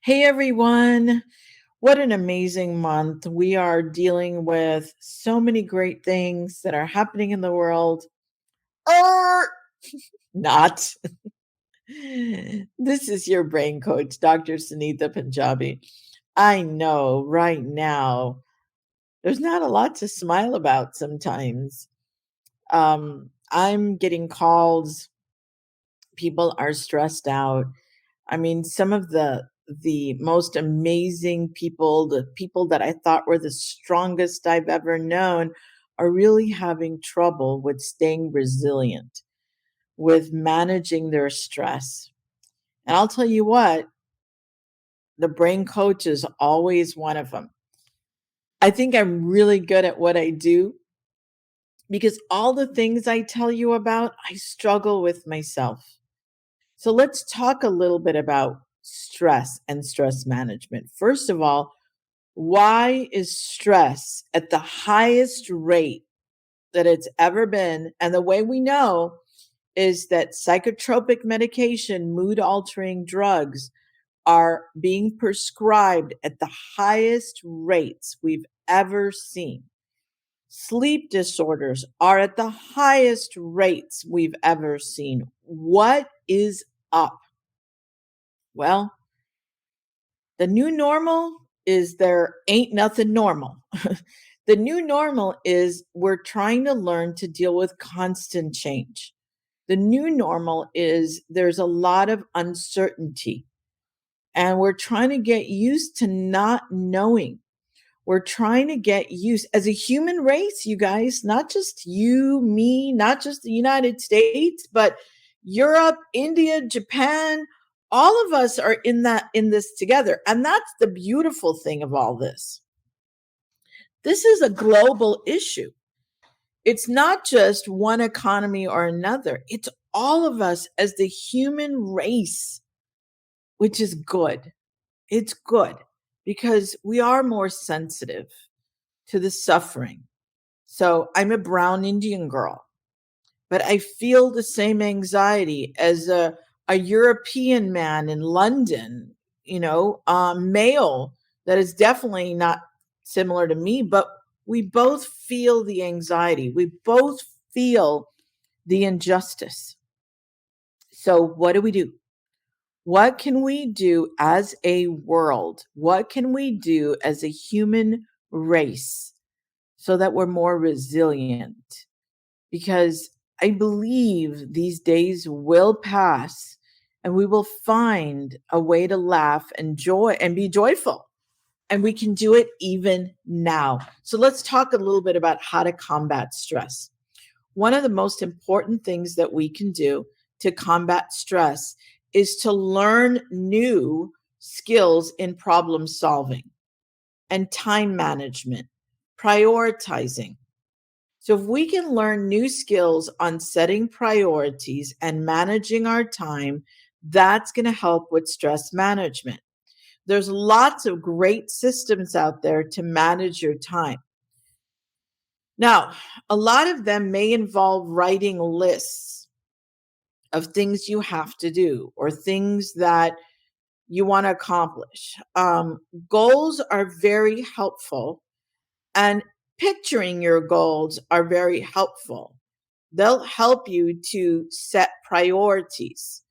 Hey everyone, what an amazing month. We are dealing with so many great things that are happening in the world. Or not. This is your brain coach, Dr. Sunita Punjabi. I know right now there's not a lot to smile about sometimes. I'm getting calls, people are stressed out. I mean, some of the most amazing people, the people that I thought were the strongest I've ever known, are really having trouble with staying resilient, with managing their stress. And I'll tell you what, the brain coach is always one of them. I think I'm really good at what I do because all the things I tell you about, I struggle with myself. So let's talk a little bit about stress and stress management. First of all, why is stress at the highest rate that it's ever been? And the way we know is that psychotropic medication, mood altering drugs are being prescribed at the highest rates we've ever seen. Sleep disorders are at the highest rates we've ever seen. What is up? Well, the new normal is there ain't nothing normal. The new normal is we're trying to learn to deal with constant change. The new normal is there's a lot of uncertainty, and we're trying to get used to not knowing. We're trying to get used as a human race, you guys, not just you, me, not just the United States, but Europe, India, Japan, all of us are in this together. And that's the beautiful thing of all this. This is a global issue. It's not just one economy or another. It's all of us as the human race, which is good. It's good because we are more sensitive to the suffering. So I'm a brown Indian girl, but I feel the same anxiety as a European man in London, male that is definitely not similar to me, but we both feel the anxiety. We both feel the injustice. So, what do we do? What can we do as a world? What can we do as a human race so that we're more resilient? Because I believe these days will pass and we will find a way to laugh and joy and be joyful. And we can do it even now. So let's talk a little bit about how to combat stress. One of the most important things that we can do to combat stress is to learn new skills in problem solving and time management, prioritizing. So, if we can learn new skills on setting priorities and managing our time, that's going to help with stress management. There's lots of great systems out there to manage your time. Now, a lot of them may involve writing lists of things you have to do or things that you want to accomplish. Goals are very helpful, and picturing your goals are very helpful. They'll help you to set priorities.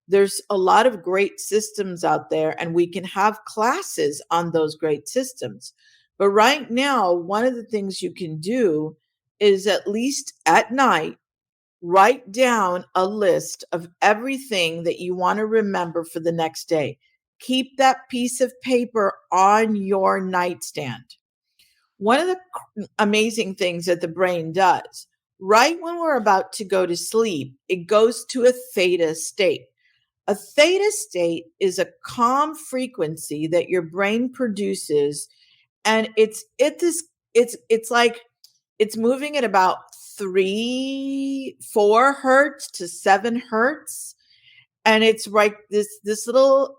There's a lot of great systems out there, and we can have classes on those great systems. But right now, one of the things you can do is at least at night, write down a list of everything that you want to remember for the next day. Keep that piece of paper on your nightstand. One of the amazing things that the brain does, right when we're about to go to sleep, it goes to a theta state. A theta state is a calm frequency that your brain produces, and it's like it's moving at about 4 hertz to 7 hertz, and it's like this little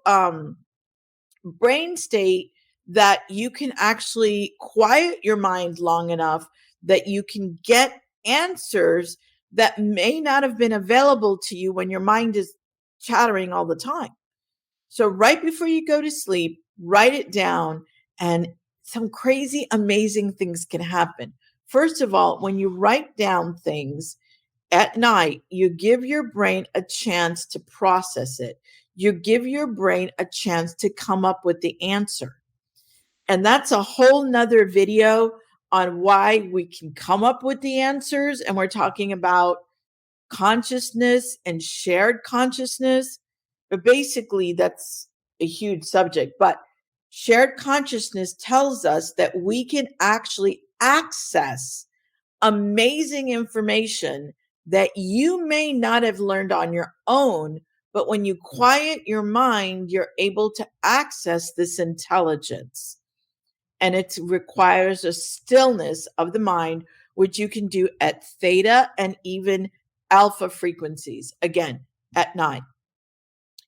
brain state that you can actually quiet your mind long enough that you can get answers that may not have been available to you when your mind is chattering all the time. So right before you go to sleep, write it down, and some crazy, amazing things can happen. First of all, when you write down things at night, you give your brain a chance to process it. You give your brain a chance to come up with the answer. And that's a whole nother video on why we can come up with the answers. And we're talking about consciousness and shared consciousness. But basically, that's a huge subject. But shared consciousness tells us that we can actually access amazing information that you may not have learned on your own. But when you quiet your mind, you're able to access this intelligence. And it requires a stillness of the mind, which you can do at theta and even alpha frequencies, again, at night.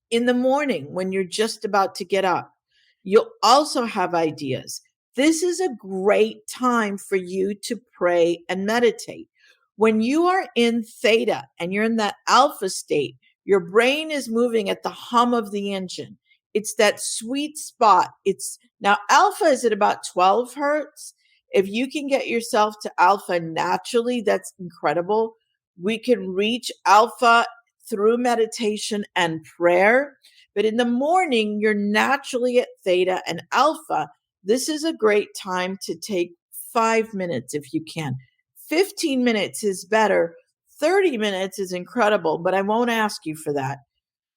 In the morning, when you're just about to get up, you'll also have ideas. This is a great time for you to pray and meditate. When you are in theta and you're in that alpha state, your brain is moving at the hum of the engine. It's that sweet spot. It's now alpha is at about 12 hertz. If you can get yourself to alpha naturally, that's incredible. We can reach alpha through meditation and prayer. But in the morning, you're naturally at theta and alpha. This is a great time to take 5 minutes if you can. 15 minutes is better. 30 minutes is incredible, but I won't ask you for that.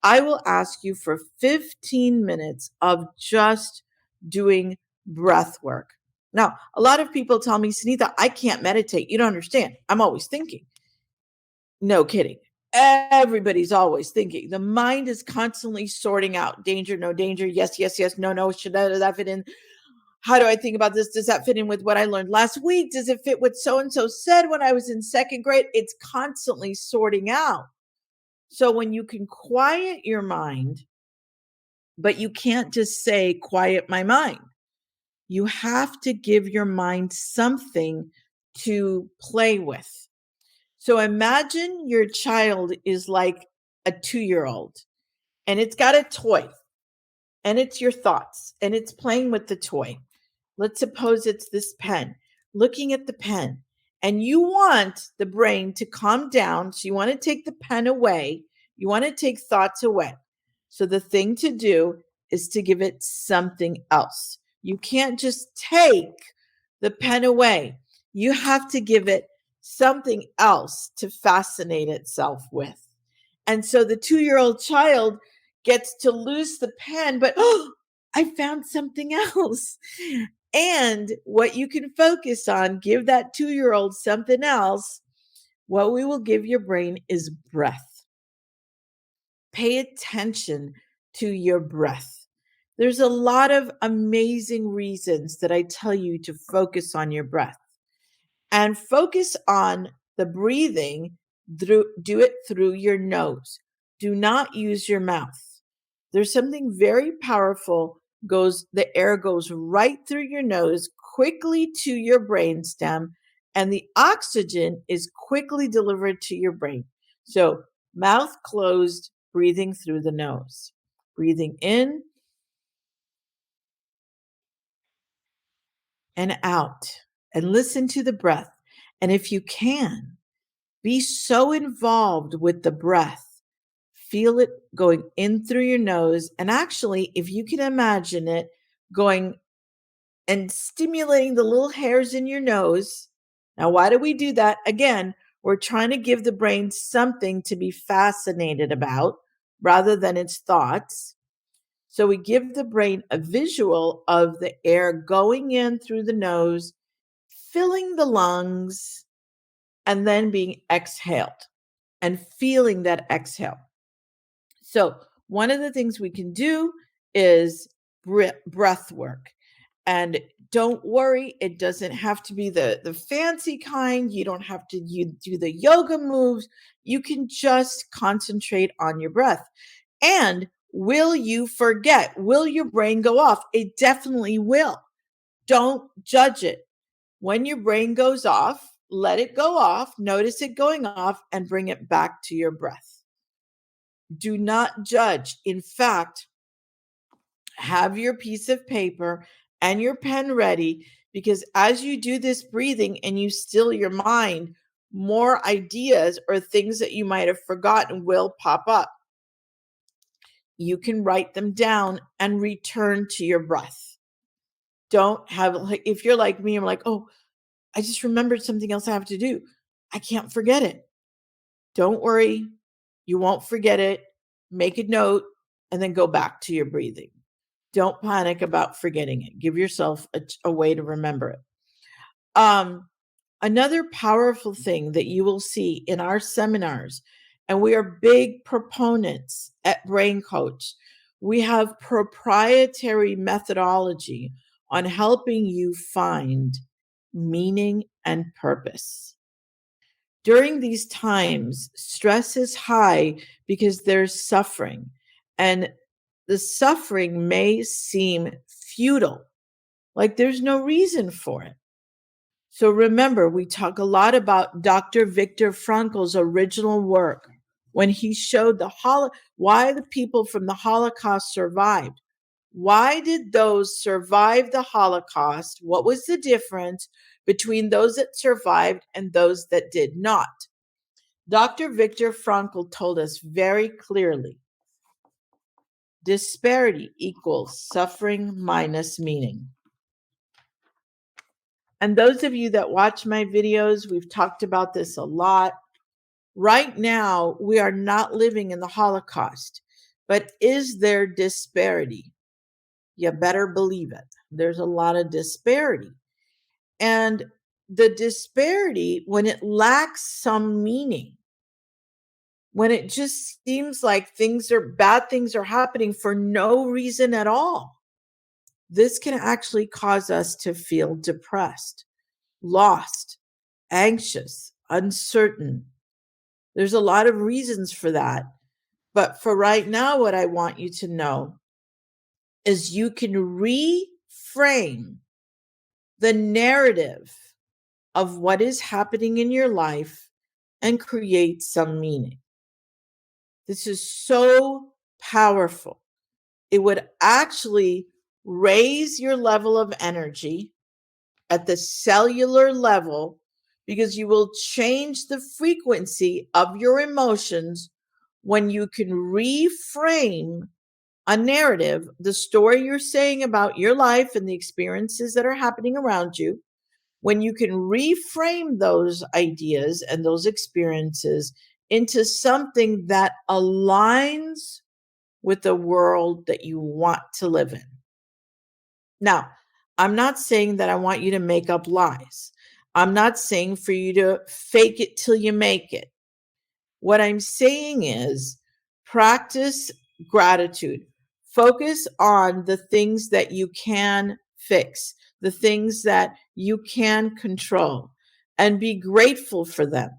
I will ask you for 15 minutes of just doing breath work. Now, a lot of people tell me, Sunita, I can't meditate. You don't understand. I'm always thinking. No kidding. Everybody's always thinking. The mind is constantly sorting out danger, no danger, yes, yes, yes, no, no. Should that fit in? How do I think about this? Does that fit in with what I learned last week? Does it fit what so and so said when I was in second grade? It's constantly sorting out. So when you can quiet your mind, but you can't just say, quiet my mind. You have to give your mind something to play with. So imagine your child is like a 2-year-old and it's got a toy and it's your thoughts and it's playing with the toy. Let's suppose it's this pen, looking at the pen, and you want the brain to calm down. So you want to take the pen away. You want to take thoughts away. So the thing to do is to give it something else. You can't just take the pen away. You have to give it something else to fascinate itself with. And so the 2-year-old child gets to lose the pen, but oh, I found something else. And what you can focus on, give that 2-year-old something else. What we will give your brain is breath. Pay attention to your breath. There's a lot of amazing reasons that I tell you to focus on your breath and focus on the breathing. Do it through your nose. Do not use your mouth. There's something very powerful the air goes right through your nose quickly to your brainstem, and the oxygen is quickly delivered to your brain. So mouth closed, breathing through the nose. Breathing in and out, and listen to the breath. And if you can, be so involved with the breath. Feel it going in through your nose. And actually, if you can imagine it going and stimulating the little hairs in your nose. Now, why do we do that? Again, we're trying to give the brain something to be fascinated about rather than its thoughts. So we give the brain a visual of the air going in through the nose, filling the lungs, and then being exhaled and feeling that exhale. So one of the things we can do is breath work. And don't worry, it doesn't have to be the fancy kind. You don't have to do the yoga moves. You can just concentrate on your breath. And will you forget? Will your brain go off? It definitely will. Don't judge it. When your brain goes off, let it go off, notice it going off, and bring it back to your breath. Do not judge. In fact, have your piece of paper and your pen ready, because as you do this breathing and you still your mind, more ideas or things that you might have forgotten will pop up. You can write them down and return to your breath. Don't have, like, if you're like me, I'm like, oh, I just remembered something else I have to do. I can't forget it. Don't worry. You won't forget it. Make a note and then go back to your breathing. Don't panic about forgetting it. Give yourself a way to remember it. Um, Another powerful thing that you will see in our seminars, and we are big proponents at braincoach, we have proprietary methodology on helping you find meaning and purpose. During these times, stress is high because there's suffering, and the suffering may seem futile, like there's no reason for it. So remember, we talk a lot about Dr. Viktor Frankl's original work when he showed why the people from the Holocaust survived. Why did those survive the Holocaust? What was the difference between those that survived and those that did not? Dr. Viktor Frankl told us very clearly, disparity equals suffering minus meaning. And those of you that watch my videos, we've talked about this a lot. Right now, we are not living in the Holocaust, but is there disparity? You better believe it. There's a lot of disparity. And the disparity, when it lacks some meaning, when it just seems like bad things are happening for no reason at all, this can actually cause us to feel depressed, lost, anxious, uncertain. There's a lot of reasons for that. But for right now, what I want you to know is you can reframe the narrative of what is happening in your life and create some meaning. This is so powerful. It would actually raise your level of energy at the cellular level, because you will change the frequency of your emotions when you can reframe a narrative, the story you're saying about your life and the experiences that are happening around you. When you can reframe those ideas and those experiences into something that aligns with the world that you want to live in. Now, I'm not saying that I want you to make up lies. I'm not saying for you to fake it till you make it. What I'm saying is practice gratitude. Focus on the things that you can fix, the things that you can control, and be grateful for them.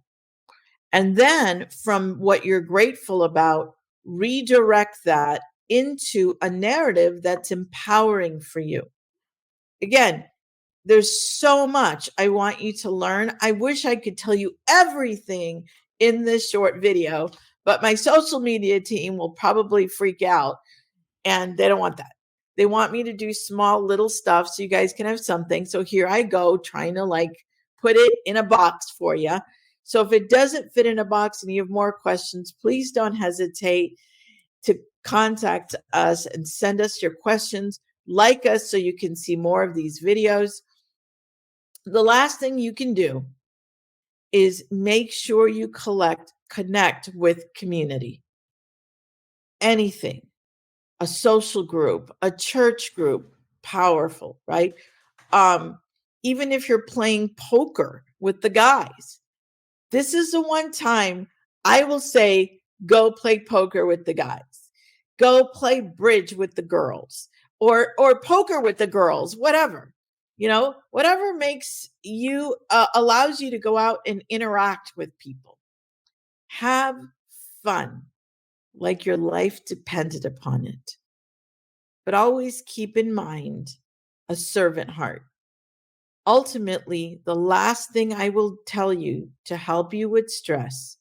And then from what you're grateful about, redirect that into a narrative that's empowering for you. Again, there's so much I want you to learn. I wish I could tell you everything in this short video, but my social media team will probably freak out, and they don't want that. They want me to do small little stuff so you guys can have something. So here I go trying to put it in a box for you. So if it doesn't fit in a box and you have more questions, please don't hesitate to contact us and send us your questions. Like us so you can see more of these videos. The last thing you can do is make sure you connect with community. Anything, a social group, a church group, powerful, right? Even if you're playing poker with the guys, this is the one time I will say, go play poker with the guys. Go play bridge with the girls, or poker with the girls, whatever. Whatever makes you allows you to go out and interact with people. Have fun, like your life depended upon it. But always keep in mind a servant heart. Ultimately, the last thing I will tell you to help you with stress,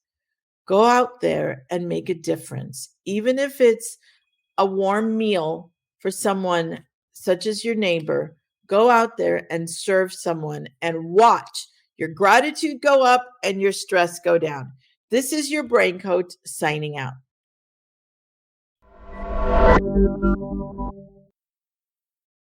go out there and make a difference. Even if it's a warm meal for someone such as your neighbor. Go out there and serve someone and watch your gratitude go up and your stress go down. This is your brain coach signing out.